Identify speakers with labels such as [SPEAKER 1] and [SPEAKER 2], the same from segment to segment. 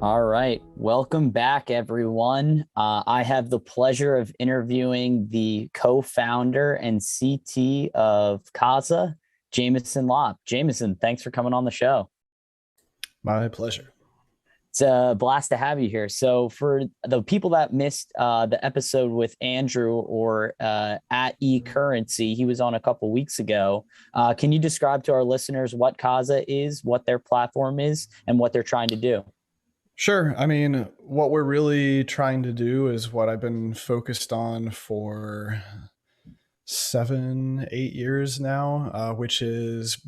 [SPEAKER 1] All right. Welcome back, everyone. I have the pleasure of interviewing the co-founder and CT of Casa, Jameson Lopp. Jameson, thanks for coming on the show.
[SPEAKER 2] My pleasure.
[SPEAKER 1] It's a blast to have you here. So, for the people that missed the episode with Andrew or at eCurrency, he was on a couple weeks ago. Can you describe to our listeners what Casa is, what their platform is, and what they're trying to do?
[SPEAKER 2] Sure. I mean, what we're really trying to do is what I've been focused on for 7, 8 years now, which is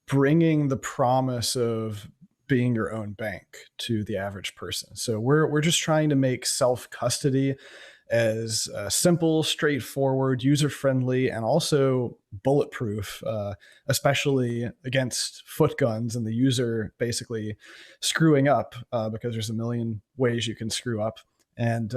[SPEAKER 2] bringing the promise of being your own bank to the average person. So we're just trying to make self custody as simple, straightforward, user friendly, and also bulletproof, especially against foot guns and the user basically screwing up because there's a million ways you can screw up. And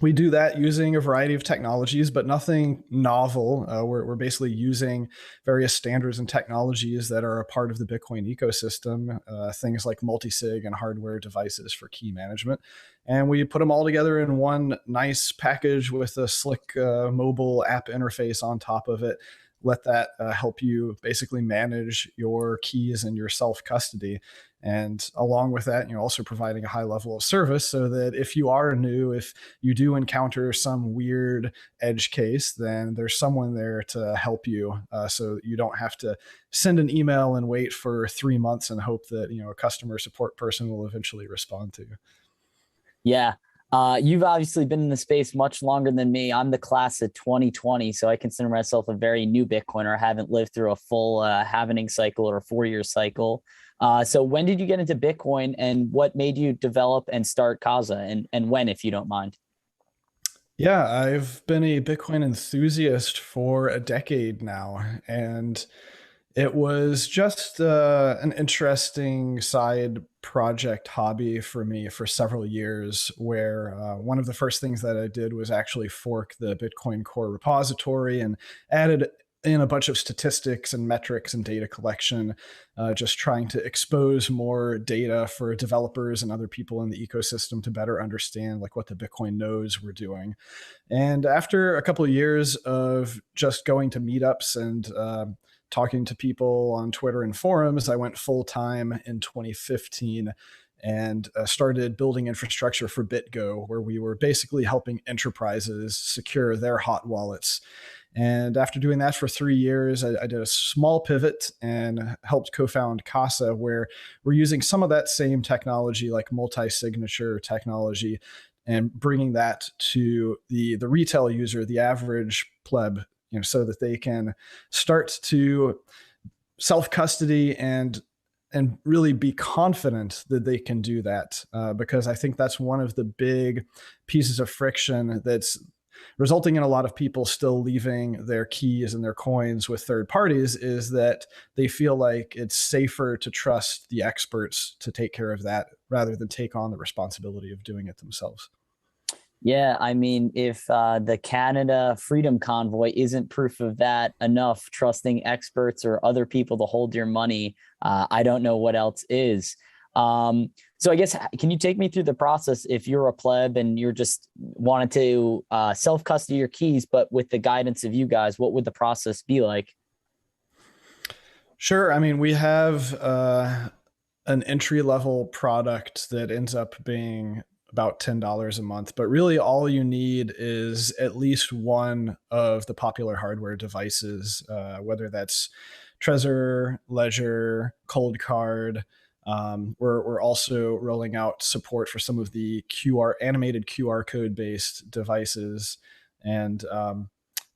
[SPEAKER 2] we do that using a variety of technologies, but nothing novel. We're basically using various standards and technologies that are a part of the Bitcoin ecosystem, things like multi-sig and hardware devices for key management. And we put them all together in one nice package with a slick mobile app interface on top of it. Let that help you basically manage your keys and your self-custody. And along with that, you're also providing a high level of service so that if you are new, if you do encounter some weird edge case, then there's someone there to help you, so you don't have to send an email and wait for 3 months and hope that a customer support person will eventually respond to you.
[SPEAKER 1] Yeah. You've obviously been in the space much longer than me. I'm the class of 2020, so I consider myself a very new Bitcoiner. I haven't lived through a full halvening cycle or a 4-year cycle. So when did you get into Bitcoin, and what made you develop and start Casa, and when, if you don't mind?
[SPEAKER 2] Yeah, I've been a Bitcoin enthusiast for a decade now, and it was just an interesting side project hobby for me for several years, where one of the first things that I did was actually fork the Bitcoin core repository and added in a bunch of statistics and metrics and data collection, just trying to expose more data for developers and other people in the ecosystem to better understand like what the Bitcoin nodes were doing. And after a couple of years of just going to meetups and talking to people on Twitter and forums, I went full time in 2015 and started building infrastructure for BitGo, where we were basically helping enterprises secure their hot wallets. And after doing that for 3 years, I did a small pivot and helped co-found Casa, where we're using some of that same technology, like multi-signature technology, and bringing that to the retail user, the average pleb, so that they can start to self custody and really be confident that they can do that. Because I think that's one of the big pieces of friction that's resulting in a lot of people still leaving their keys and their coins with third parties, is that they feel like it's safer to trust the experts to take care of that rather than take on the responsibility of doing it themselves.
[SPEAKER 1] Yeah, I mean, if the Canada Freedom Convoy isn't proof of that enough, trusting experts or other people to hold your money, I don't know what else is. So I guess, can you take me through the process if you're a pleb and you're just wanted to self custody your keys, but with the guidance of you guys, what would the process be like?
[SPEAKER 2] Sure. I mean, we have an entry level product that ends up being about $10 a month, but really all you need is at least one of the popular hardware devices, whether that's Trezor, Ledger, Cold Card. We're also rolling out support for some of the animated QR code based devices, and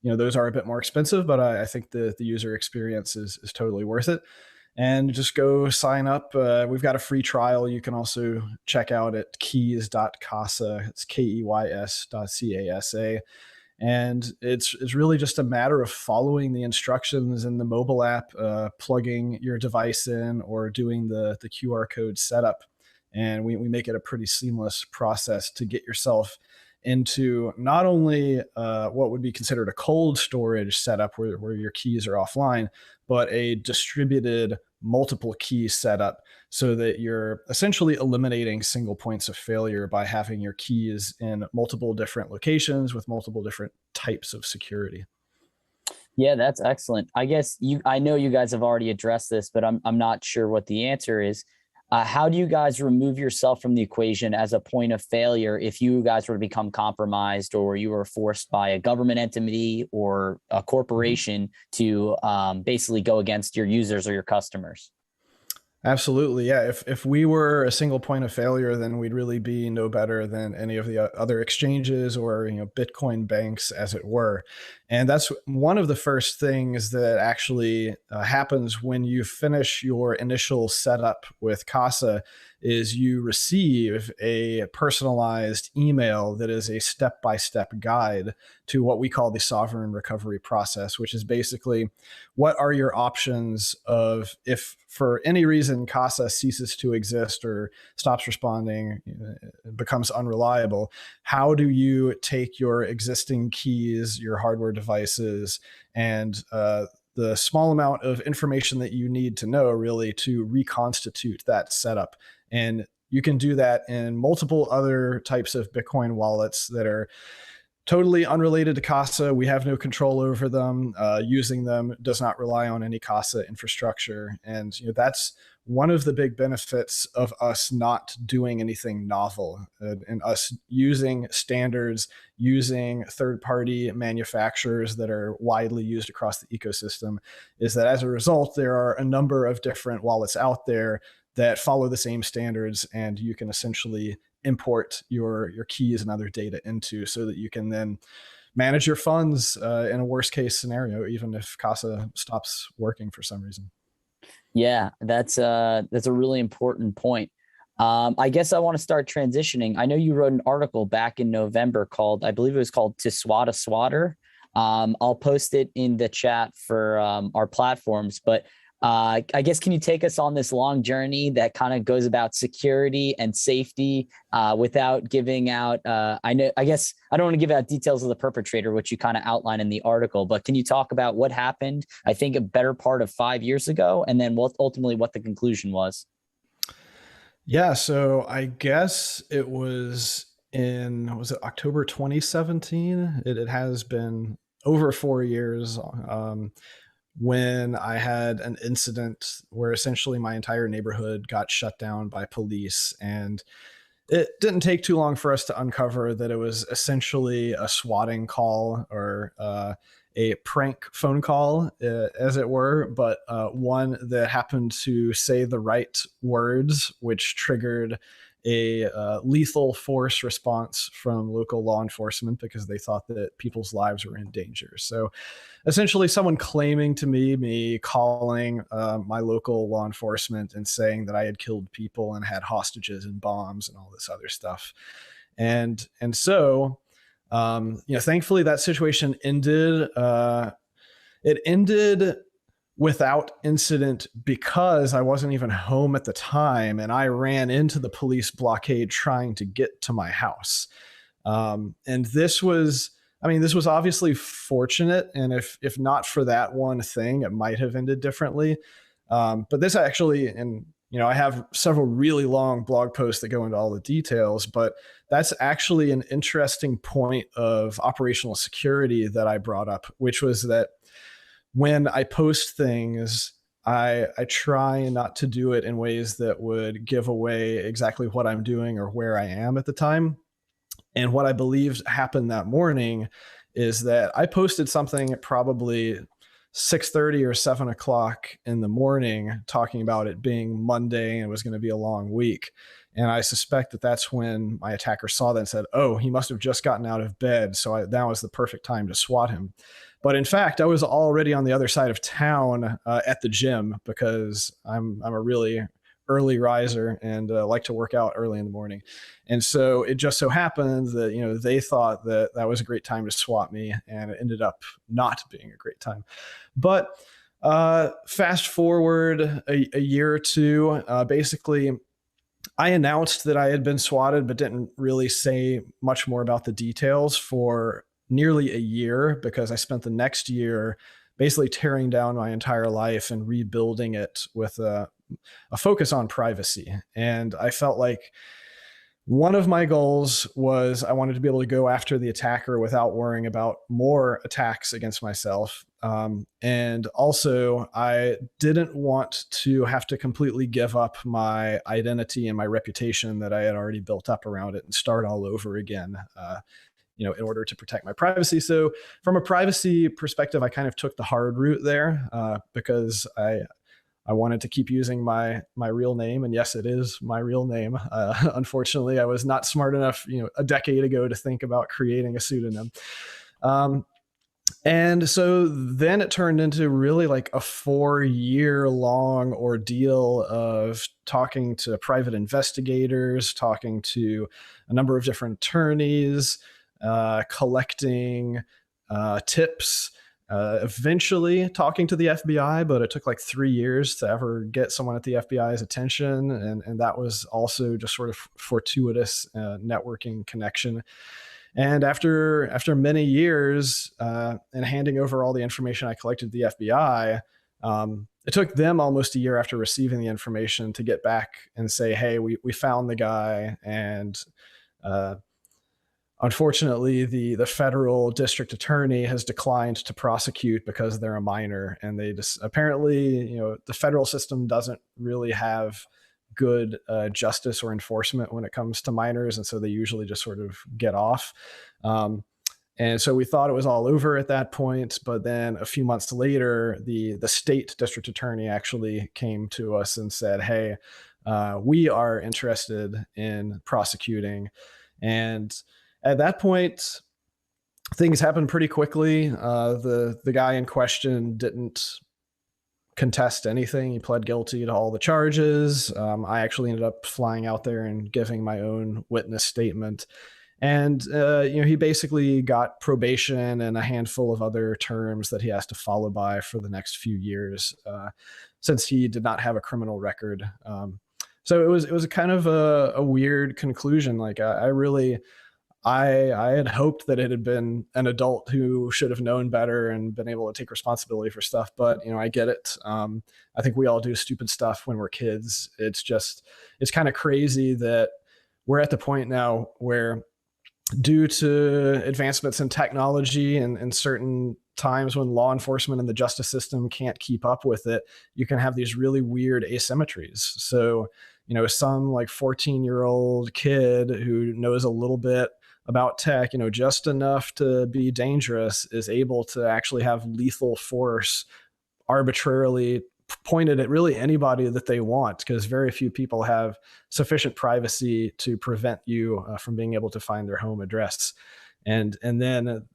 [SPEAKER 2] those are a bit more expensive, but I think the user experience is totally worth it. And just go sign up. We've got a free trial you can also check out at keys.casa. It's keys.casa. And it's really just a matter of following the instructions in the mobile app, plugging your device in, or doing the QR code setup. And we make it a pretty seamless process to get yourself into not only what would be considered a cold storage setup where your keys are offline, but a distributed multiple keys set up so that you're essentially eliminating single points of failure by having your keys in multiple different locations with multiple different types of security.
[SPEAKER 1] Yeah, that's excellent. I know you guys have already addressed this, but I'm not sure what the answer is. How do you guys remove yourself from the equation as a point of failure if you guys were to become compromised, or you were forced by a government entity or a
[SPEAKER 2] Mhm.
[SPEAKER 1] corporation to basically go against your users or your customers?
[SPEAKER 2] Absolutely. Yeah. If we were a single point of failure, then we'd really be no better than any of the other exchanges or, Bitcoin banks, as it were. And that's one of the first things that actually happens when you finish your initial setup with Casa is you receive a personalized email that is a step-by-step guide to what we call the sovereign recovery process, which is basically what are your options of if for any reason Casa ceases to exist or stops responding, becomes unreliable, how do you take your existing keys, your hardware devices, and the small amount of information that you need to know really to reconstitute that setup? And you can do that in multiple other types of Bitcoin wallets that are totally unrelated to Casa. We have no control over them. Using them does not rely on any Casa infrastructure. And that's one of the big benefits of us not doing anything novel and us using standards, using third-party manufacturers that are widely used across the ecosystem, is that as a result, there are a number of different wallets out there that follow the same standards, and you can essentially import your keys and other data into so that you can then manage your funds in a worst case scenario, even if Casa stops working for some reason.
[SPEAKER 1] Yeah, that's a really important point. I guess I want to start transitioning. I know you wrote an article back in November called, I believe it was called "To Swat a Swatter." I'll post it in the chat for our platforms, but I guess can you take us on this long journey that kind of goes about security and safety without giving out? I guess I don't want to give out details of the perpetrator, which you kind of outline in the article, but can you talk about what happened? I think a better part of 5 years ago, and then ultimately what the conclusion was.
[SPEAKER 2] Yeah, so I guess it was it October 2017? It has been over 4 years. When I had an incident where essentially my entire neighborhood got shut down by police. And it didn't take too long for us to uncover that it was essentially a swatting call or a prank phone call, as it were, but one that happened to say the right words, which triggered a lethal force response from local law enforcement because they thought that people's lives were in danger. So essentially someone claiming to me calling my local law enforcement and saying that I had killed people and had hostages and bombs and all this other stuff. And so thankfully that situation ended. It ended without incident because I wasn't even home at the time, and I ran into the police blockade trying to get to my house. And this was obviously fortunate, and if not for that one thing, it might have ended differently. But this actually, and I have several really long blog posts that go into all the details, but that's actually an interesting point of operational security that I brought up, which was that when I post things, I try not to do it in ways that would give away exactly what I'm doing or where I am at the time. And what I believe happened that morning is that I posted something at probably 6:30 or 7 o'clock in the morning talking about it being Monday and it was going to be a long week. And I suspect that that's when my attacker saw that and said, oh, he must have just gotten out of bed. So that was the perfect time to swat him. But in fact, I was already on the other side of town at the gym because I'm a really early riser and like to work out early in the morning. And so it just so happened that, they thought that that was a great time to swat me, and it ended up not being a great time. But fast forward a year or two, basically, I announced that I had been swatted, but didn't really say much more about the details for nearly a year because I spent the next year basically tearing down my entire life and rebuilding it with a focus on privacy. And I felt like one of my goals was I wanted to be able to go after the attacker without worrying about more attacks against myself. And also, I didn't want to have to completely give up my identity and my reputation that I had already built up around it and start all over again. In order to protect my privacy. So from a privacy perspective, I kind of took the hard route there because I wanted to keep using my real name, and yes, it is my real name. Unfortunately, I was not smart enough, a decade ago to think about creating a pseudonym. And so then it turned into really like a 4-year long ordeal of talking to private investigators, talking to a number of different attorneys, collecting tips, eventually talking to the FBI, but it took like 3 years to ever get someone at the FBI's attention. And that was also just sort of fortuitous networking connection. And after many years and handing over all the information I collected to the FBI, it took them almost a year after receiving the information to get back and say, hey, we found the guy. And unfortunately, the federal district attorney has declined to prosecute because they're a minor. And they just apparently, the federal system doesn't really have good justice or enforcement when it comes to minors. And so they usually just sort of get off. And so we thought it was all over at that point. But then a few months later, the state district attorney actually came to us and said, hey, we are interested in prosecuting. And at that point, things happened pretty quickly. The guy in question didn't contest anything. He pled guilty to all the charges. I actually ended up flying out there and giving my own witness statement. And he basically got probation and a handful of other terms that he has to follow by for the next few years, since he did not have a criminal record. So it was a kind of a weird conclusion. Like I had hoped that it had been an adult who should have known better and been able to take responsibility for stuff. But, I get it. I think we all do stupid stuff when we're kids. It's kind of crazy that we're at the point now where, due to advancements in technology and certain times when law enforcement and the justice system can't keep up with it, you can have these really weird asymmetries. So, some like 14-year-old kid who knows a little bit about tech, just enough to be dangerous, is able to actually have lethal force arbitrarily pointed at really anybody that they want, because very few people have sufficient privacy to prevent you from being able to find their home address. And then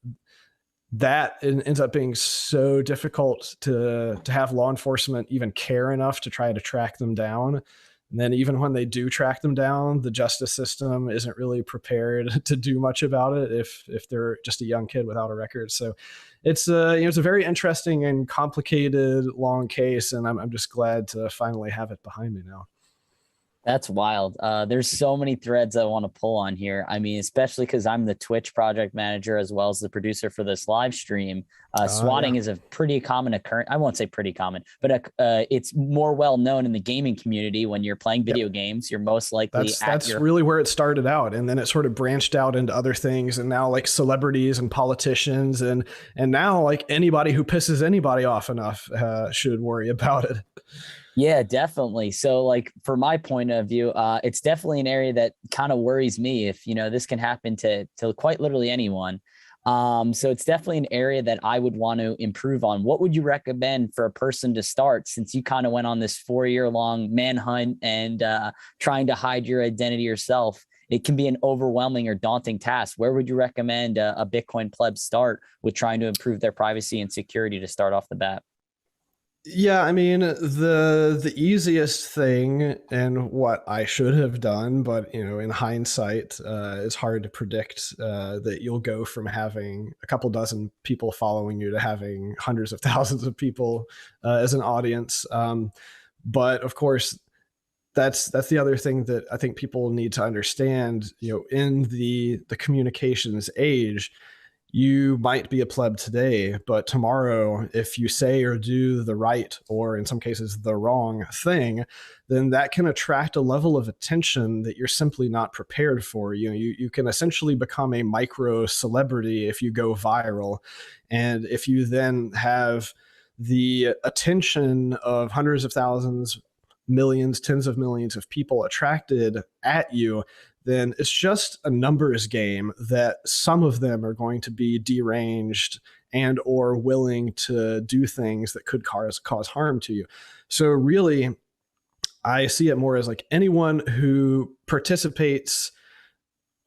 [SPEAKER 2] that ends up being so difficult to have law enforcement even care enough to try to track them down. And then even when they do track them down, the justice system isn't really prepared to do much about it if they're just a young kid without a record. So it's it's a very interesting and complicated, long case, and I'm just glad to finally have it behind me now.
[SPEAKER 1] That's wild. There's so many threads I want to pull on here. I mean, especially because I'm the Twitch project manager as well as the producer for this live stream. Swatting is a pretty common occurrence. I won't say pretty common, but it's more well known in the gaming community. When you're playing video games, you're most likely
[SPEAKER 2] that's really where it started out, and then it sort of branched out into other things. And now, like celebrities and politicians, and now like anybody who pisses anybody off enough should worry about it.
[SPEAKER 1] Yeah, definitely. So like for my point of view, it's definitely an area that kind of worries me. If, this can happen to quite literally anyone. So it's definitely an area that I would want to improve on. What would you recommend for a person to start, since you kind of went on this 4-year long manhunt and trying to hide your identity yourself? It can be an overwhelming or daunting task. Where would you recommend a Bitcoin pleb start with trying to improve their privacy and security to start off the bat?
[SPEAKER 2] Yeah, I mean, the easiest thing, and what I should have done, but in hindsight, it's hard to predict that you'll go from having a couple dozen people following you to having hundreds of thousands of people as an audience. But of course, that's the other thing that I think people need to understand. In the communications age, you might be a pleb today, but tomorrow, if you say or do the right, or in some cases the wrong thing, then that can attract a level of attention that you're simply not prepared for. You can essentially become a micro celebrity if you go viral. And if you then have the attention of hundreds of thousands, millions, tens of millions of people attracted at you, then it's just a numbers game that some of them are going to be deranged and or willing to do things that could cause harm to you. So really, I see it more as like anyone who participates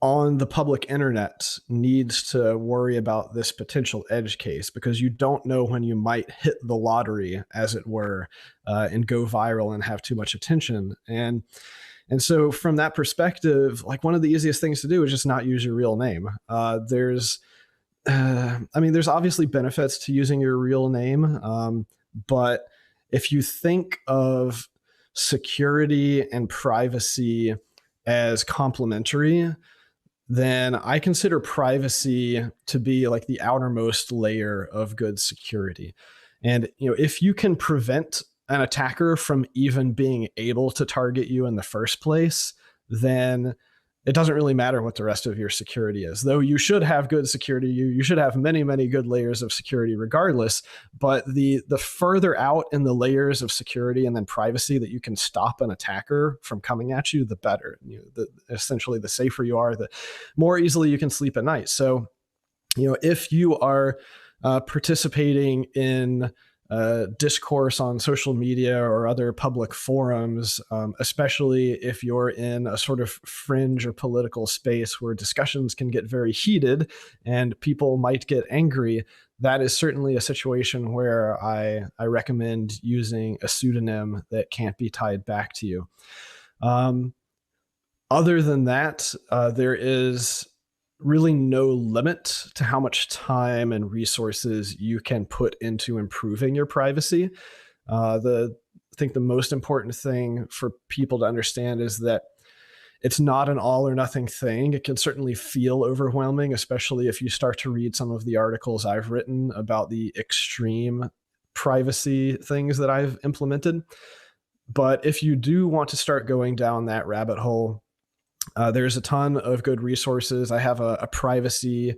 [SPEAKER 2] on the public internet needs to worry about this potential edge case, because you don't know when you might hit the lottery, as it were, and go viral and have too much attention. And so from that perspective, like, one of the easiest things to do is just not use your real name. There's obviously benefits to using your real name, but if you think of security and privacy as complementary, then I consider privacy to be like the outermost layer of good security. And if you can prevent an attacker from even being able to target you in the first place, then it doesn't really matter what the rest of your security is. Though you should have good security, you should have many, many good layers of security regardless. But the further out in the layers of security and then privacy that you can stop an attacker from coming at you, the better. Essentially, the safer you are, the more easily you can sleep at night. So, if you are participating in discourse on social media or other public forums, especially if you're in a sort of fringe or political space where discussions can get very heated and people might get angry, that is certainly a situation where I recommend using a pseudonym that can't be tied back to you. Other than that, there is really no limit to how much time and resources you can put into improving your privacy. I think the most important thing for people to understand is that it's not an all or nothing thing. It can certainly feel overwhelming, especially if you start to read some of the articles I've written about the extreme privacy things that I've implemented. But if you do want to start going down that rabbit hole, there's a ton of good resources. I have a privacy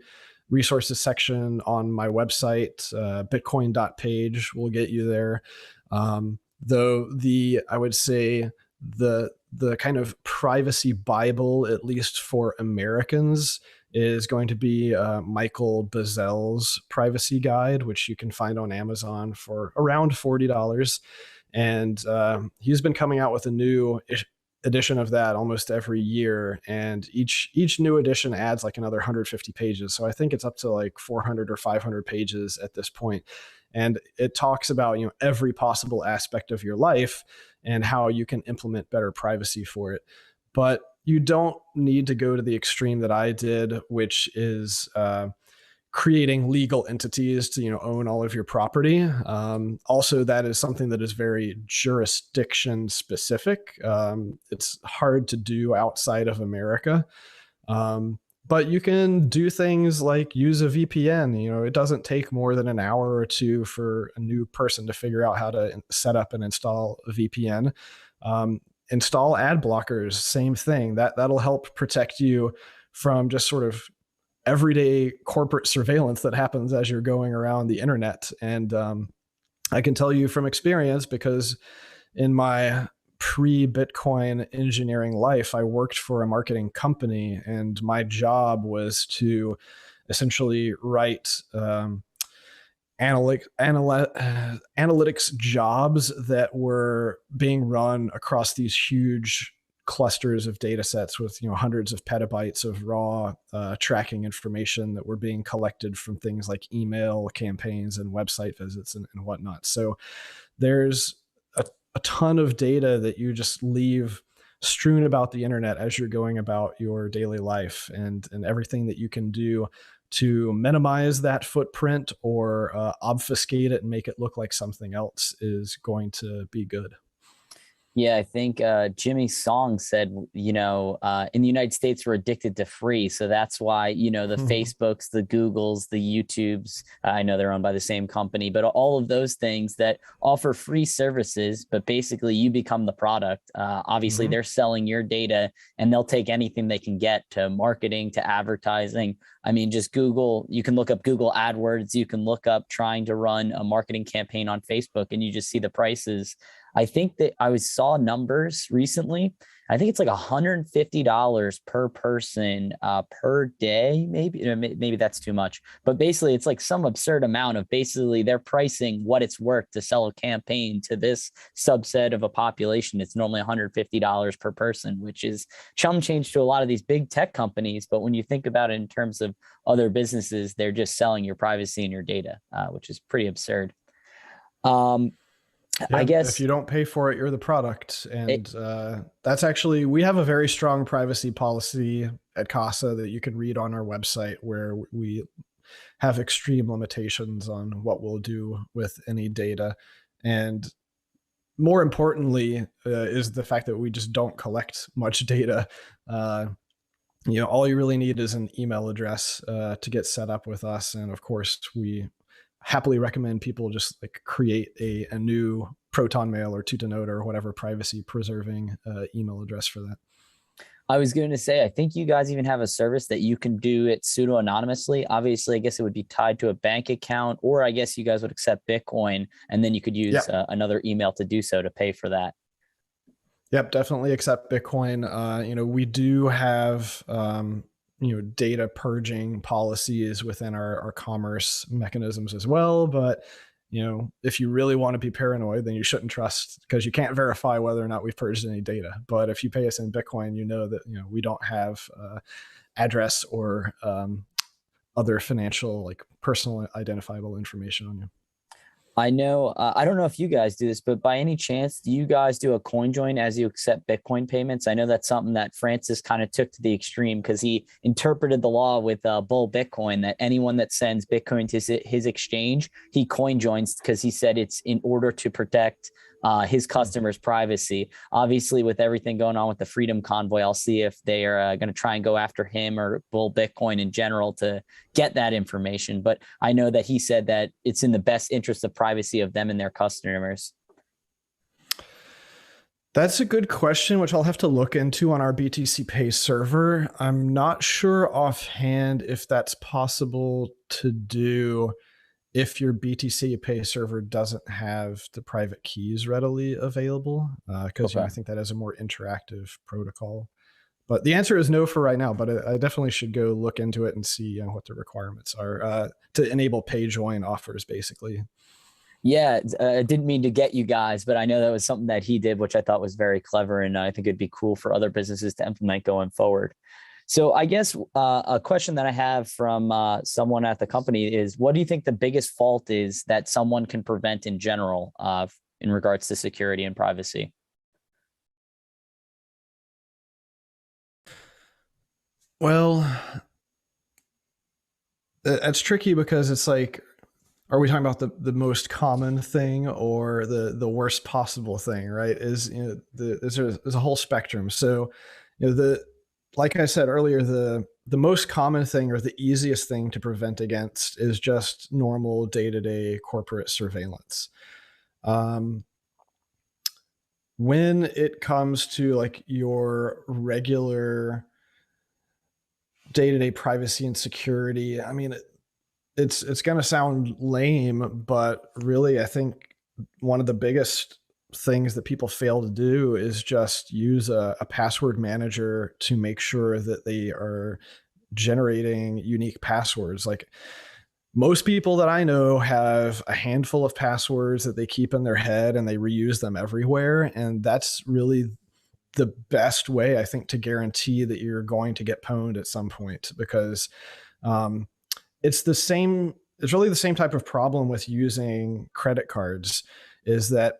[SPEAKER 2] resources section on my website. Bitcoin.page will get you there. Though I would say the kind of privacy Bible, at least for Americans, is going to be Michael Bazel's privacy guide, which you can find on Amazon for around $40. And he's been coming out with a new edition of that almost every year, and each new edition adds like another 150 pages, so I think it's up to like 400 or 500 pages at this point, and it talks about every possible aspect of your life and how you can implement better privacy for it. But you don't need to go to the extreme that I did, which is creating legal entities to own all of your property. Also, that is something that is very jurisdiction specific. It's hard to do outside of America. But you can do things like use a VPN. It doesn't take more than an hour or two for a new person to figure out how to set up and install a VPN. Install ad blockers, same thing. That'll help protect you from just sort of everyday corporate surveillance that happens as you're going around the internet. And I can tell you from experience, because in my pre-Bitcoin engineering life, I worked for a marketing company, and my job was to essentially write analytics jobs that were being run across these huge clusters of data sets with hundreds of petabytes of raw tracking information that were being collected from things like email campaigns and website visits and whatnot. So there's a ton of data that you just leave strewn about the internet as you're going about your daily life, and everything that you can do to minimize that footprint or obfuscate it and make it look like something else is going to be good.
[SPEAKER 1] Yeah, I think Jimmy Song said, in the United States, we're addicted to free. So that's why, the Facebooks, the Googles, the YouTubes, I know they're owned by the same company, but all of those things that offer free services, but basically you become the product. Obviously, they're selling your data and they'll take anything they can get to marketing, to advertising. I mean, just Google, you can look up Google AdWords, you can look up trying to run a marketing campaign on Facebook, and you just see the prices. I think that saw numbers recently. I think it's like $150 per person per day. Maybe that's too much, but basically it's like some absurd amount of basically they're pricing what it's worth to sell a campaign to this subset of a population. It's normally $150 per person, which is chum change to a lot of these big tech companies. But when you think about it in terms of other businesses, they're just selling your privacy and your data, which is pretty absurd. Um, I
[SPEAKER 2] Yeah, if
[SPEAKER 1] guess
[SPEAKER 2] you don't pay for it, you're the product.
[SPEAKER 1] it,
[SPEAKER 2] And that's actually, we have a very strong privacy policy at Casa that you can read on our website, where we have extreme limitations on what we'll do with any data. And more importantly, is the fact that we just don't collect much data. All you really need is an email address to get set up with us. And of course, we happily recommend people just like create a new Proton Mail or Tutanota or whatever privacy preserving email address for that.
[SPEAKER 1] I was going to say, I think you guys even have a service that you can do it pseudo anonymously. Obviously, I guess it would be tied to a bank account, or I guess you guys would accept Bitcoin, and then you could use
[SPEAKER 2] Yep.
[SPEAKER 1] another email to do so to pay for that.
[SPEAKER 2] Yep, definitely accept Bitcoin. We do have data purging policies within our commerce mechanisms as well. But if you really want to be paranoid, then you shouldn't trust, because you can't verify whether or not we've purged any data. But if you pay us in Bitcoin, you know that we don't have address or other financial, like personal identifiable information on you.
[SPEAKER 1] I know, I don't know if you guys do this, but by any chance, do you guys do a coin join as you accept Bitcoin payments? I know that's something that Francis kind of took to the extreme because he interpreted the law with Bull Bitcoin that anyone that sends Bitcoin to his exchange, he coin joins, because he said it's in order to protect his customers' privacy. Obviously, with everything going on with the Freedom Convoy, I'll see if they are going to try and go after him or Bull Bitcoin in general to get that information. But I know that he said that it's in the best interest of privacy of them and their customers.
[SPEAKER 2] That's a good question, which I'll have to look into on our BTC Pay server. I'm not sure offhand if that's possible to do if your BTC Pay server doesn't have the private keys readily available, because
[SPEAKER 1] Okay.
[SPEAKER 2] I think that has a more interactive protocol. But the answer is no for right now. But I definitely should go look into it and see what the requirements are to enable pay join offers, basically.
[SPEAKER 1] Yeah, I didn't mean to get you guys, but I know that was something that he did, which I thought was very clever, and I think it'd be cool for other businesses to implement going forward. So I guess a question that I have from someone at the company is, what do you think the biggest fault is that someone can prevent in general in regards to security and privacy?
[SPEAKER 2] Well, that's tricky because it's like, are we talking about the most common thing or the worst possible thing, right? There's a whole spectrum. So, like I said earlier, the most common thing or the easiest thing to prevent against is just normal day-to-day corporate surveillance. When it comes to like your regular day-to-day privacy and security, I mean, it's going to sound lame, but really, I think one of the biggest things that people fail to do is just use a password manager to make sure that they are generating unique passwords. Like, most people that I know have a handful of passwords that they keep in their head and they reuse them everywhere. And that's really the best way, I think, to guarantee that you're going to get pwned at some point, because um, it's really the same type of problem with using credit cards, is that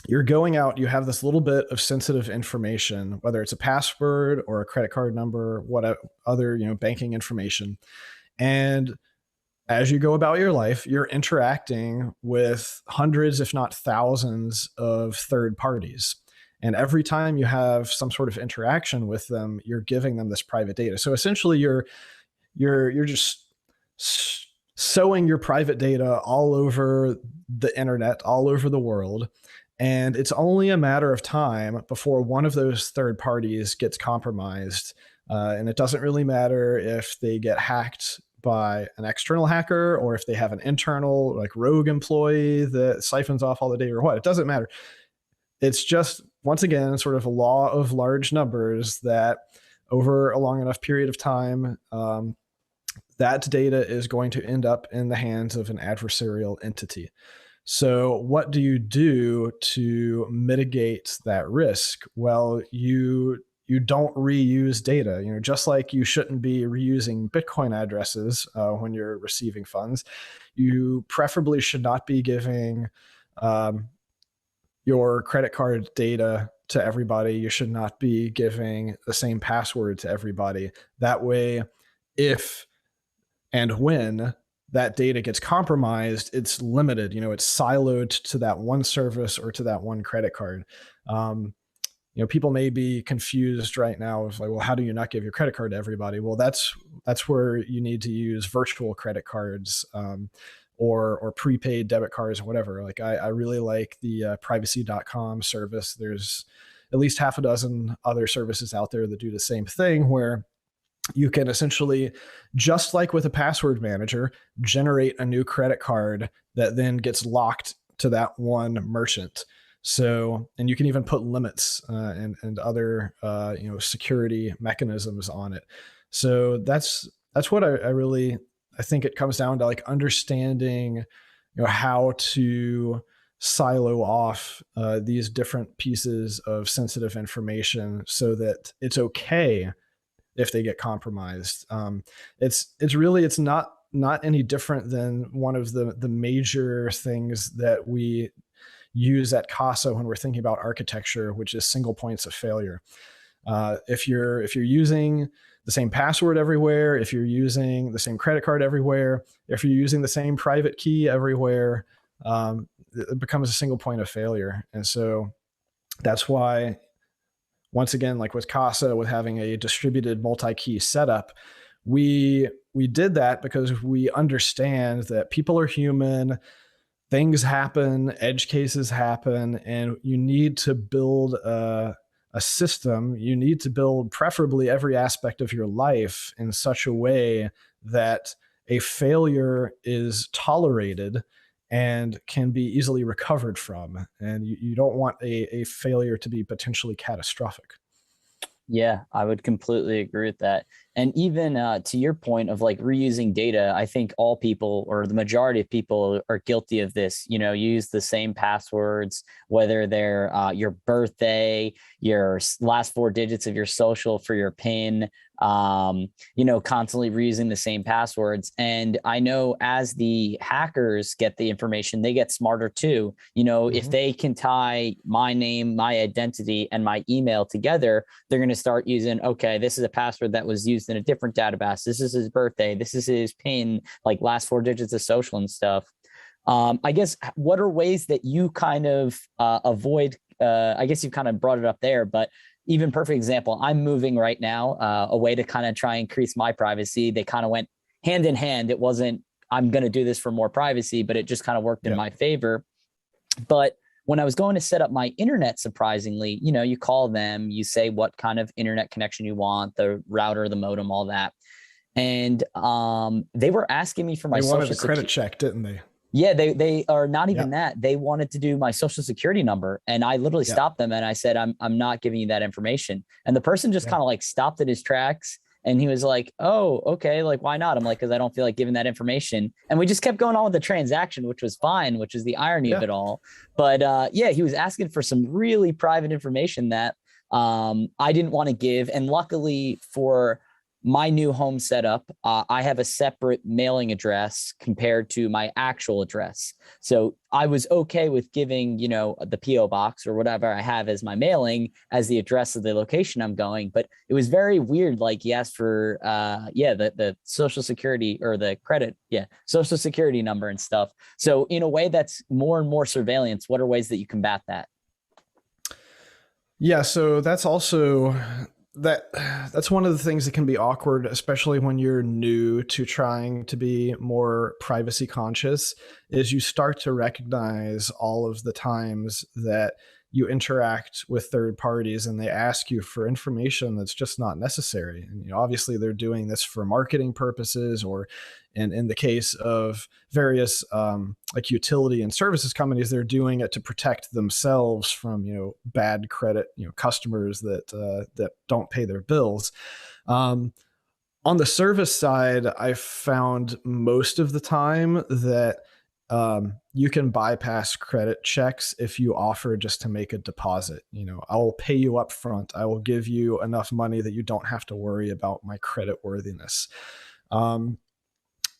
[SPEAKER 2] you're going out, you have this little bit of sensitive information, whether it's a password or a credit card number, what other, banking information. And as you go about your life, you're interacting with hundreds, if not thousands, of third parties. And every time you have some sort of interaction with them, you're giving them this private data. So essentially you're just sowing your private data all over the internet, all over the world. And it's only a matter of time before one of those third parties gets compromised. And it doesn't really matter if they get hacked by an external hacker or if they have an internal like rogue employee that siphons off all the data or what. It doesn't matter. It's just, once again, sort of a law of large numbers that over a long enough period of time, that data is going to end up in the hands of an adversarial entity. So what do you do to mitigate that risk? Well, you don't reuse data. Just like you shouldn't be reusing Bitcoin addresses when you're receiving funds, you preferably should not be giving your credit card data to everybody. You should not be giving the same password to everybody. That way, if and when that data gets compromised, it's limited. It's siloed to that one service or to that one credit card. People may be confused right now of like, well, how do you not give your credit card to everybody? Well, that's where you need to use virtual credit cards, or prepaid debit cards or whatever. Like I really like the privacy.com service. There's at least half a dozen other services out there that do the same thing, where you can essentially, just like with a password manager, generate a new credit card that then gets locked to that one merchant. So, and you can even put limits and other security mechanisms on it. So that's what I think it comes down to, like understanding how to silo off these different pieces of sensitive information so that it's okay if they get compromised. It's not any different than one of the major things that we use at Casa when we're thinking about architecture, which is single points of failure. If you're using the same password everywhere, if you're using the same credit card everywhere, if you're using the same private key everywhere, it becomes a single point of failure. And so that's why, once again, like with Casa, with having a distributed multi-key setup, we did that because we understand that people are human, things happen, edge cases happen, and you need to build a system. You need to build preferably every aspect of your life in such a way that a failure is tolerated and can be easily recovered from. And you don't want a failure to be potentially catastrophic.
[SPEAKER 1] Yeah, I would completely agree with that. And even to your point of like reusing data, I think all people, or the majority of people, are guilty of this. Use the same passwords, whether they're your birthday, your last four digits of your social for your PIN, constantly reusing the same passwords. And I know as the hackers get the information, they get smarter too. If they can tie my name, my identity, and my email together, they're going to start using, okay, this is a password that was used in a different database. This is his birthday. This is his PIN, like last four digits of social and stuff. I guess, what are ways that you kind of avoid, I guess you kind of brought it up there, but even perfect example, I'm moving right now, a way to kind of try and increase my privacy. They kind of went hand in hand. It wasn't, I'm going to do this for more privacy, but it just kind of worked in my favor. But when I was going to set up my internet, surprisingly, you call them, you say what kind of internet connection you want, the router, the modem, all that. And they were asking me for my social
[SPEAKER 2] security. They wanted a credit check, didn't they?
[SPEAKER 1] Yeah, they are not even that. They wanted to do my social security number. And I literally stopped them and I said, I'm not giving you that information. And the person just kind of like stopped in his tracks. And he was like, oh, okay. Like, why not? I'm like, because I don't feel like giving that information. And we just kept going on with the transaction, which was fine, which is the irony of it all. But he was asking for some really private information that I didn't want to give. And luckily for my new home setup, I have a separate mailing address compared to my actual address. So I was okay with giving, the PO box or whatever I have as my mailing as the address of the location I'm going. But it was very weird. Like, he asked for, the social security or the credit. Yeah. Social security number and stuff. So in a way, that's more and more surveillance. What are ways that you combat that?
[SPEAKER 2] Yeah, so that that's one of the things that can be awkward, especially when you're new to trying to be more privacy conscious, is you start to recognize all of the times that you interact with third parties and they ask you for information that's just not necessary. And obviously they're doing this for marketing purposes, or in the case of various like utility and services companies, they're doing it to protect themselves from bad credit customers that don't pay their bills. Um, on the service side, I've found most of the time that you can bypass credit checks if you offer just to make a deposit. I'll pay you up front. I will give you enough money that you don't have to worry about my credit worthiness. Um,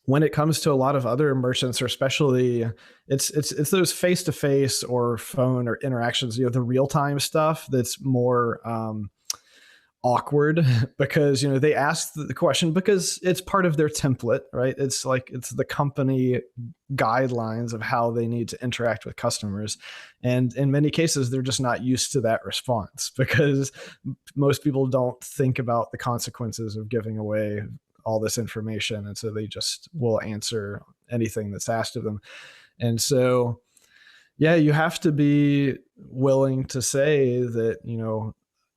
[SPEAKER 2] when it comes to a lot of other merchants, or especially it's those face to face or phone or interactions, the real time stuff that's more awkward because they ask the question because it's part of their template, right? It's the company guidelines of how they need to interact with customers, and in many cases they're just not used to that response because most people don't think about the consequences of giving away all this information, and so they just will answer anything that's asked of them. And so yeah, you have to be willing to say that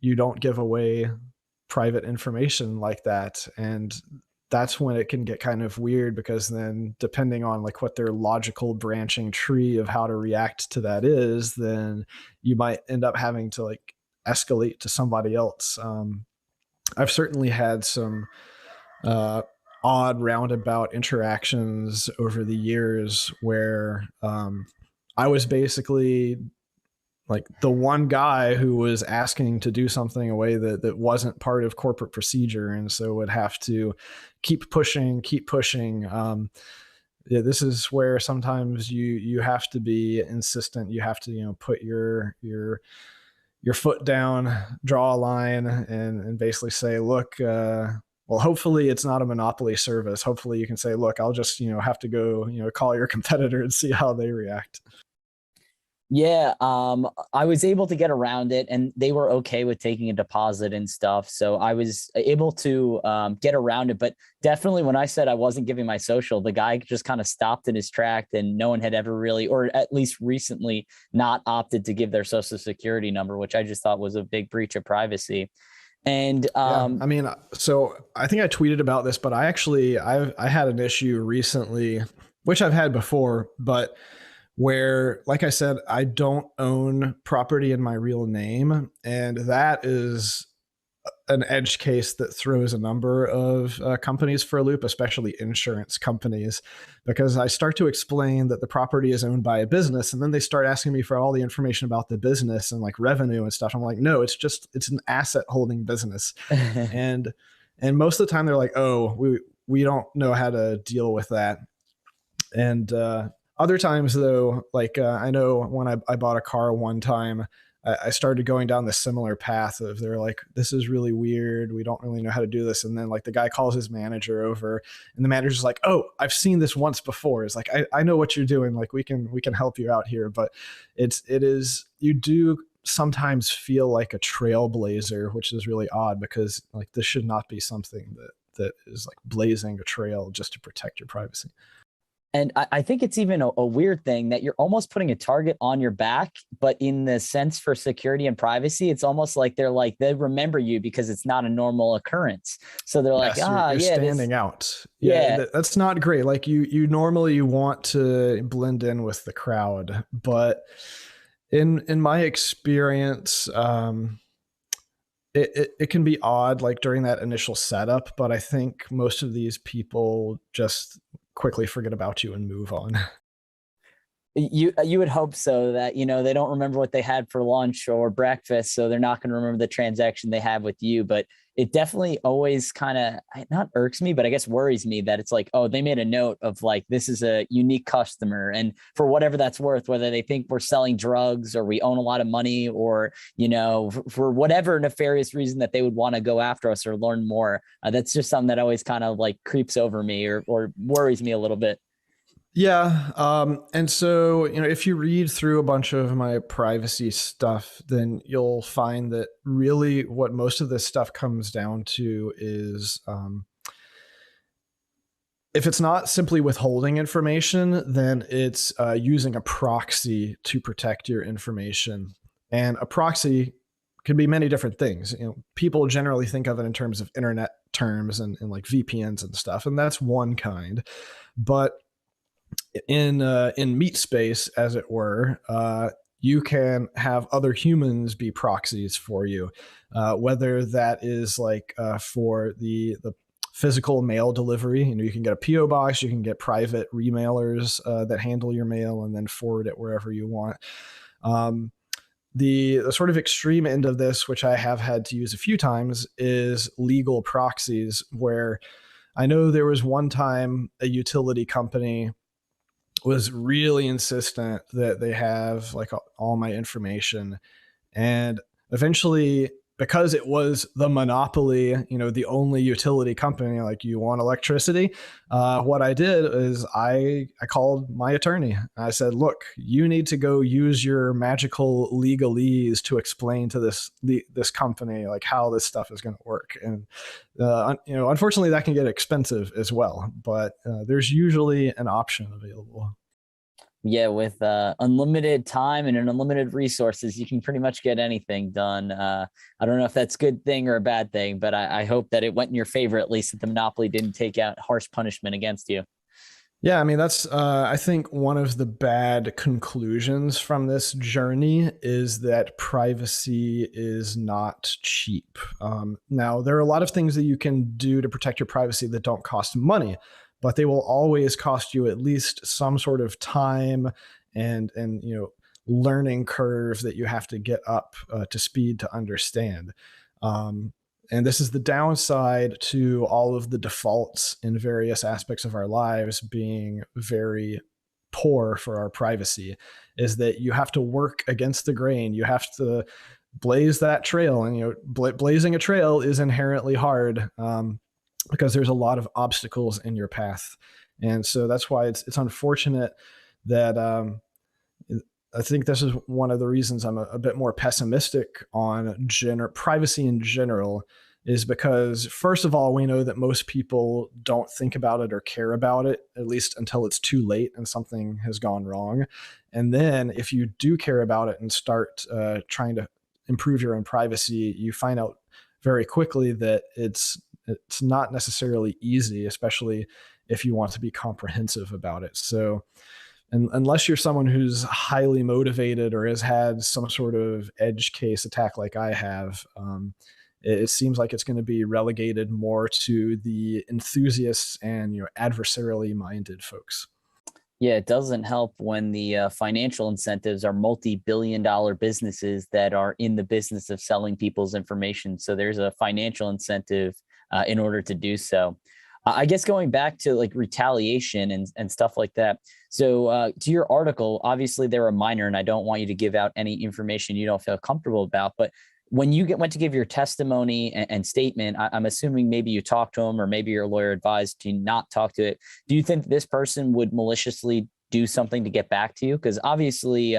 [SPEAKER 2] you don't give away private information like that. And that's when it can get kind of weird, because then depending on like what their logical branching tree of how to react to that is, then you might end up having to like escalate to somebody else. I've certainly had some uh, odd roundabout interactions over the years where I was basically like the one guy who was asking to do something a way that wasn't part of corporate procedure, and so would have to keep pushing. Yeah, this is where sometimes you have to be insistent. You have to put your foot down, draw a line, and basically say, look. Well, hopefully it's not a monopoly service. Hopefully you can say, look, I'll just have to go call your competitor and see how they react.
[SPEAKER 1] Yeah, I was able to get around it, and they were okay with taking a deposit and stuff. So I was able to get around it. But definitely, when I said I wasn't giving my social, the guy just kind of stopped in his track, and no one had ever really, or at least recently, not opted to give their social security number, which I just thought was a big breach of privacy. And
[SPEAKER 2] Yeah, I mean, so I think I tweeted about this, but I had an issue recently, which I've had before, but where, like I said, I don't own property in my real name, and that is an edge case that throws a number of companies for a loop, especially insurance companies, because I start to explain that the property is owned by a business, and then they start asking me for all the information about the business and like revenue and stuff. I'm like, no, it's an asset holding business, and most of the time they're like, oh, we don't know how to deal with that. And other times, though, like I know when I bought a car one time, I started going down the similar path of they're like, this is really weird. We don't really know how to do this. And then like the guy calls his manager over, and the manager's like, oh, I've seen this once before. It's like, I know what you're doing. Like we can help you out here. But it is, you do sometimes feel like a trailblazer, which is really odd because like this should not be something that is like blazing a trail just to protect your privacy.
[SPEAKER 1] And I think it's even a weird thing that you're almost putting a target on your back, but in the sense for security and privacy, it's almost like they remember you because it's not a normal occurrence. So they're like,
[SPEAKER 2] Yes, you're
[SPEAKER 1] yeah,
[SPEAKER 2] standing out. Yeah,
[SPEAKER 1] yeah.
[SPEAKER 2] that's not great. Like you normally want to blend in with the crowd, but in my experience, it can be odd like during that initial setup, but I think most of these people just quickly forget about you and move on.
[SPEAKER 1] You would hope so, that they don't remember what they had for lunch or breakfast, so they're not going to remember the transaction they have with you. But it definitely always kind of not irks me, but I guess worries me that it's like, oh, they made a note of like, this is a unique customer, and for whatever that's worth, whether they think we're selling drugs or we own a lot of money, or for whatever nefarious reason that they would want to go after us or learn more, that's just something that always kind of like creeps over me or worries me a little bit.
[SPEAKER 2] Yeah. And so, if you read through a bunch of my privacy stuff, then you'll find that really what most of this stuff comes down to is if it's not simply withholding information, then it's using a proxy to protect your information. And a proxy can be many different things. People generally think of it in terms of internet terms and like VPNs and stuff, and that's one kind. But in meat space, as it were, you can have other humans be proxies for you, whether that is like for the physical mail delivery. You can get a PO box, you can get private remailers that handle your mail and then forward it wherever you want. Um, the sort of extreme end of this, which I have had to use a few times, is legal proxies, where I know there was one time a utility company was really insistent that they have like all my information. And eventually, because it was the monopoly, the only utility company, like, you want electricity, what I did is I called my attorney. I said, look, you need to go use your magical legalese to explain to this company like how this stuff is going to work. And unfortunately, that can get expensive as well, but there's usually an option available.
[SPEAKER 1] Yeah, with unlimited time and unlimited resources, you can pretty much get anything done. I don't know if that's a good thing or a bad thing, but I hope that it went in your favor, at least that the monopoly didn't take out harsh punishment against you.
[SPEAKER 2] Yeah, I mean, that's, I think one of the bad conclusions from this journey is that privacy is not cheap. Now, there are a lot of things that you can do to protect your privacy that don't cost money, but they will always cost you at least some sort of time and learning curve that you have to get up to speed to understand. Um, and this is the downside to all of the defaults in various aspects of our lives being very poor for our privacy, is that you have to work against the grain. You have to blaze that trail, and blazing a trail is inherently hard, because there's a lot of obstacles in your path. And so that's why it's unfortunate that I think this is one of the reasons I'm a bit more pessimistic on privacy in general, is because, first of all, we know that most people don't think about it or care about it, at least until it's too late and something has gone wrong. And then if you do care about it and start trying to improve your own privacy, you find out very quickly that it's not necessarily easy, especially if you want to be comprehensive about it. So, and unless you're someone who's highly motivated or has had some sort of edge case attack like I have, it seems like it's going to be relegated more to the enthusiasts and adversarially minded folks.
[SPEAKER 1] Yeah, it doesn't help when the financial incentives are multi-billion-dollar businesses that are in the business of selling people's information. So there's a financial incentive in order to do so. I guess going back to like retaliation and stuff like that. So to your article, obviously they're a minor, and I don't want you to give out any information you don't feel comfortable about. But when you went to give your testimony and statement, I'm assuming maybe you talked to him, or maybe your lawyer advised you not talk to it. Do you think this person would maliciously do something to get back to you? Because obviously,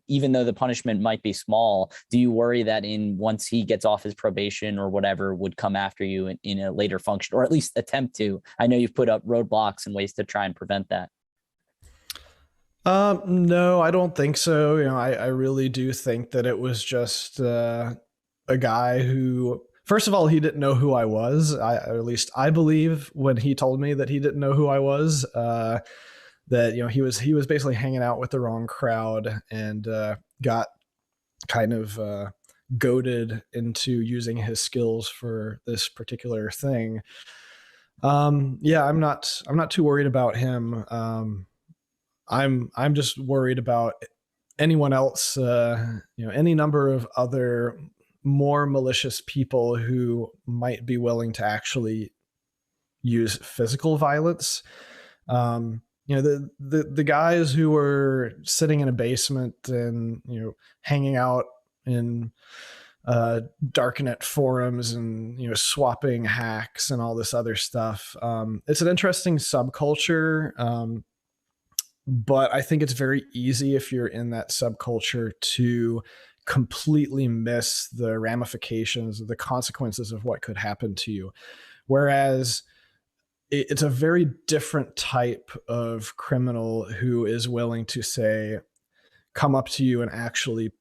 [SPEAKER 1] even though the punishment might be small, do you worry that once he gets off his probation or whatever, would come after you in a later function, or at least attempt to? I know you've put up roadblocks and ways to try and prevent that.
[SPEAKER 2] No, I don't think so. I really do think that it was just a guy who, first of all, he didn't know who I was. Or at least I believe when he told me that he didn't know who I was, that he was basically hanging out with the wrong crowd and got kind of goaded into using his skills for this particular thing. Yeah, I'm not too worried about him. I'm just worried about anyone else, any number of other more malicious people who might be willing to actually use physical violence. The guys who were sitting in a basement and hanging out in darknet forums and swapping hacks and all this other stuff. It's an interesting subculture. But I think it's very easy if you're in that subculture to completely miss the ramifications, the consequences of what could happen to you. Whereas it's a very different type of criminal who is willing to say, come up to you and actually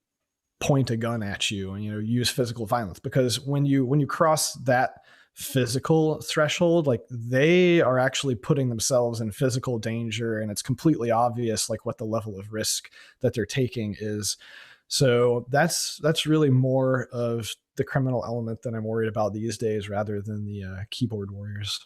[SPEAKER 2] point a gun at you and, use physical violence. Because when you cross that physical threshold, like, they are actually putting themselves in physical danger, and it's completely obvious like what the level of risk that they're taking is. So that's really more of the criminal element that I'm worried about these days, rather than the keyboard warriors.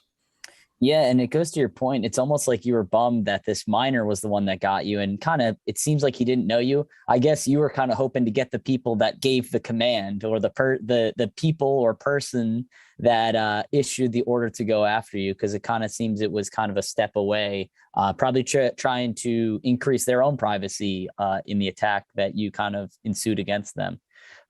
[SPEAKER 1] Yeah, and it goes to your point. It's almost like you were bummed that this minor was the one that got you, and kind of it seems like he didn't know you. I guess you were kind of hoping to get the people that gave the command, or the people or person that issued the order to go after you, because it kind of seems it was kind of a step away, probably trying to increase their own privacy in the attack that you kind of ensued against them.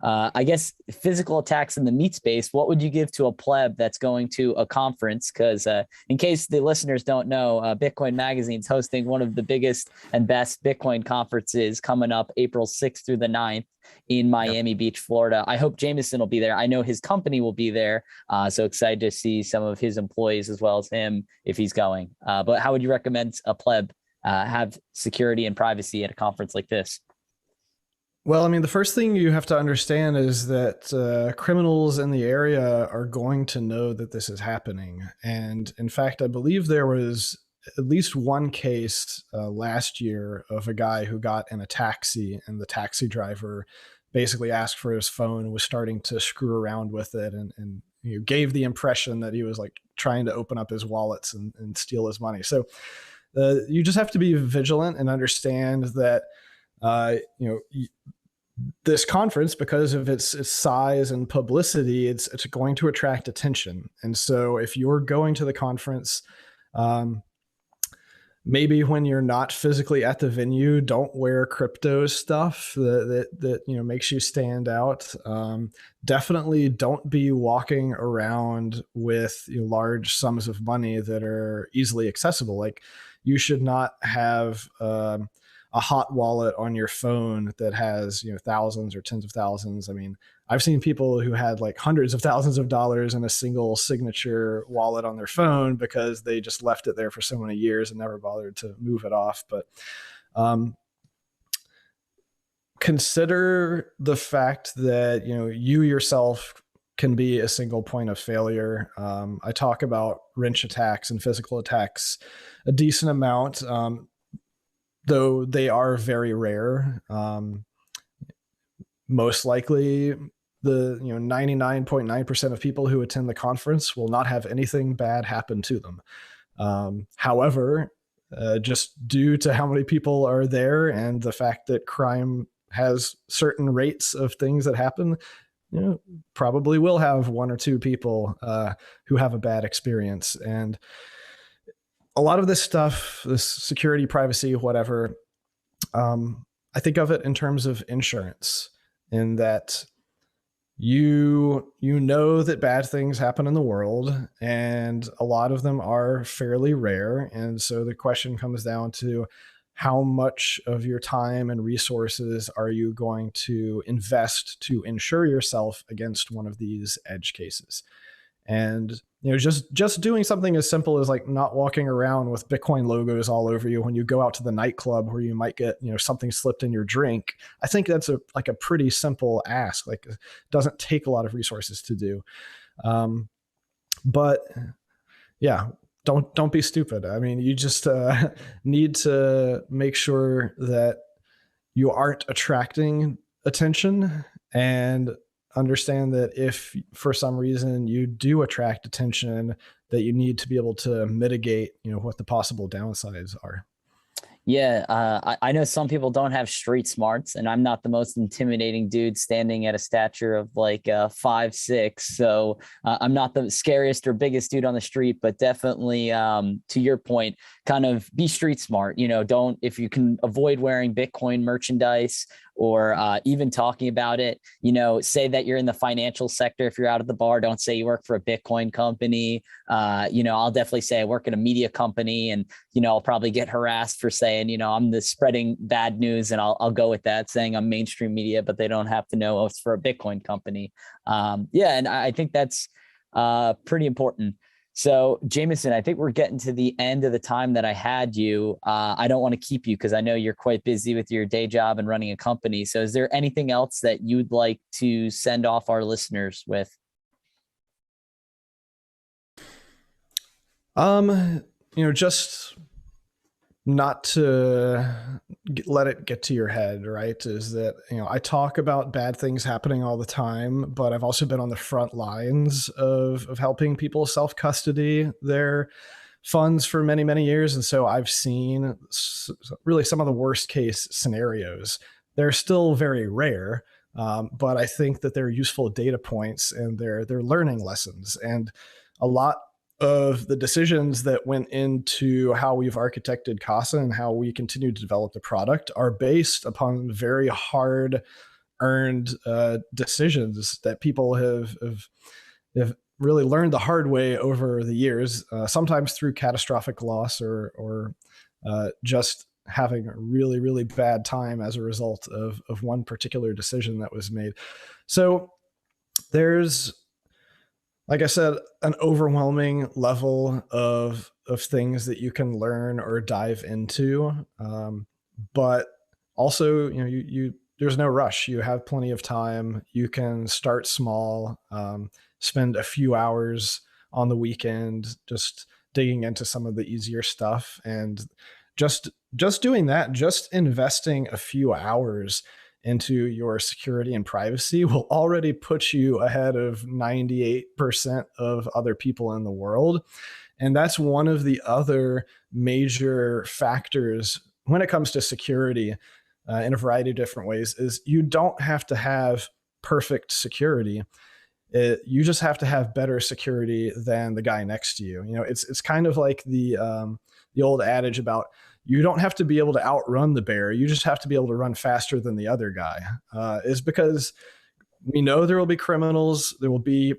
[SPEAKER 1] I guess physical attacks in the meat space, what would you give to a pleb that's going to a conference? Because in case the listeners don't know, Bitcoin Magazine is hosting one of the biggest and best Bitcoin conferences coming up April 6th through the 9th in
[SPEAKER 2] Yep.
[SPEAKER 1] Miami Beach, Florida. I hope Jameson will be there. I know his company will be there. So excited to see some of his employees as well as him if he's going. But how would you recommend a pleb have security and privacy at a conference like this?
[SPEAKER 2] Well, I mean, the first thing you have to understand is that criminals in the area are going to know that this is happening. And in fact, I believe there was at least one case last year of a guy who got in a taxi, and the taxi driver basically asked for his phone and was starting to screw around with it, and gave the impression that he was like trying to open up his wallets and steal his money. So you just have to be vigilant and understand that this conference, because of its size and publicity, it's going to attract attention. And so if you're going to the conference, um, maybe when you're not physically at the venue, don't wear crypto stuff that makes you stand out. Definitely don't be walking around with large sums of money that are easily accessible. Like, you should not have a hot wallet on your phone that has thousands or tens of thousands. I mean, I've seen people who had like hundreds of thousands of dollars in a single signature wallet on their phone because they just left it there for so many years and never bothered to move it off. But consider the fact that you yourself can be a single point of failure. I talk about wrench attacks and physical attacks a decent amount, though they are very rare. Most likely, the 99.9% of people who attend the conference will not have anything bad happen to them. However, just due to how many people are there and the fact that crime has certain rates of things that happen, probably will have one or two people who have a bad experience. And a lot of this stuff, this security, privacy, whatever, I think of it in terms of insurance, in that you know that bad things happen in the world, and a lot of them are fairly rare. And so the question comes down to, how much of your time and resources are you going to invest to insure yourself against one of these edge cases? And just doing something as simple as like not walking around with Bitcoin logos all over you when you go out to the nightclub where you might get something slipped in your drink. I think that's a pretty simple ask. Like, it doesn't take a lot of resources to do. But yeah, don't be stupid. I mean, you just need to make sure that you aren't attracting attention, and understand that if for some reason you do attract attention, that you need to be able to mitigate what the possible downsides are.
[SPEAKER 1] Yeah, I know some people don't have street smarts, and I'm not the most intimidating dude standing at a stature of like 5'6". So I'm not the scariest or biggest dude on the street, but definitely to your point, kind of be street smart. Don't, if you can avoid wearing Bitcoin merchandise or even talking about it. Say that you're in the financial sector. If you're out at the bar, don't say you work for a Bitcoin company. I'll definitely say I work at a media company, and I'll probably get harassed for saying I'm the spreading bad news, and I'll go with that, saying I'm mainstream media, but they don't have to know it's for a Bitcoin company. And I think that's pretty important. So, Jameson, I think we're getting to the end of the time that I had you. I don't want to keep you because I know you're quite busy with your day job and running a company. So, is there anything else that you'd like to send off our listeners with?
[SPEAKER 2] Just not to let it get to your head, right? Is that, I talk about bad things happening all the time, but I've also been on the front lines of helping people self-custody their funds for many, many years. And so I've seen really some of the worst case scenarios. They're still very rare, but I think that they're useful data points, and they're learning lessons. And a lot of the decisions that went into how we've architected Casa and how we continue to develop the product are based upon very hard earned decisions that people have really learned the hard way over the years, sometimes through catastrophic loss or just having a really, really bad time as a result of one particular decision that was made. So there's, like I said, an overwhelming level of things that you can learn or dive into. But also, you there's no rush. You have plenty of time. You can start small, spend a few hours on the weekend just digging into some of the easier stuff, and just doing that, just investing a few hours into your security and privacy will already put you ahead of 98% of other people in the world. And that's one of the other major factors when it comes to security, in a variety of different ways, is you don't have to have perfect security. You just have to have better security than the guy next to you. It's kind of like the old adage about, you don't have to be able to outrun the bear. You just have to be able to run faster than the other guy. Is because we know there will be criminals, there will be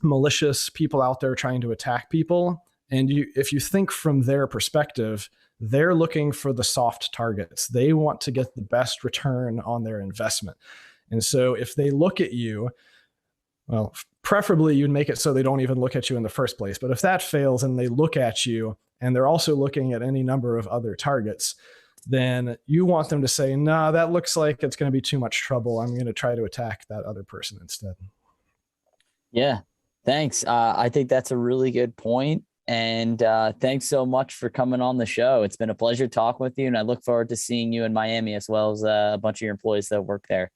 [SPEAKER 2] malicious people out there trying to attack people. And if you think from their perspective, they're looking for the soft targets. They want to get the best return on their investment. And so if they look at you, well, preferably you'd make it so they don't even look at you in the first place. But if that fails and they look at you and they're also looking at any number of other targets, then you want them to say, nah, that looks like it's going to be too much trouble. I'm going to try to attack that other person instead.
[SPEAKER 1] Yeah, thanks. I think that's a really good point. And thanks so much for coming on the show. It's been a pleasure talking with you, and I look forward to seeing you in Miami, as well as a bunch of your employees that work there.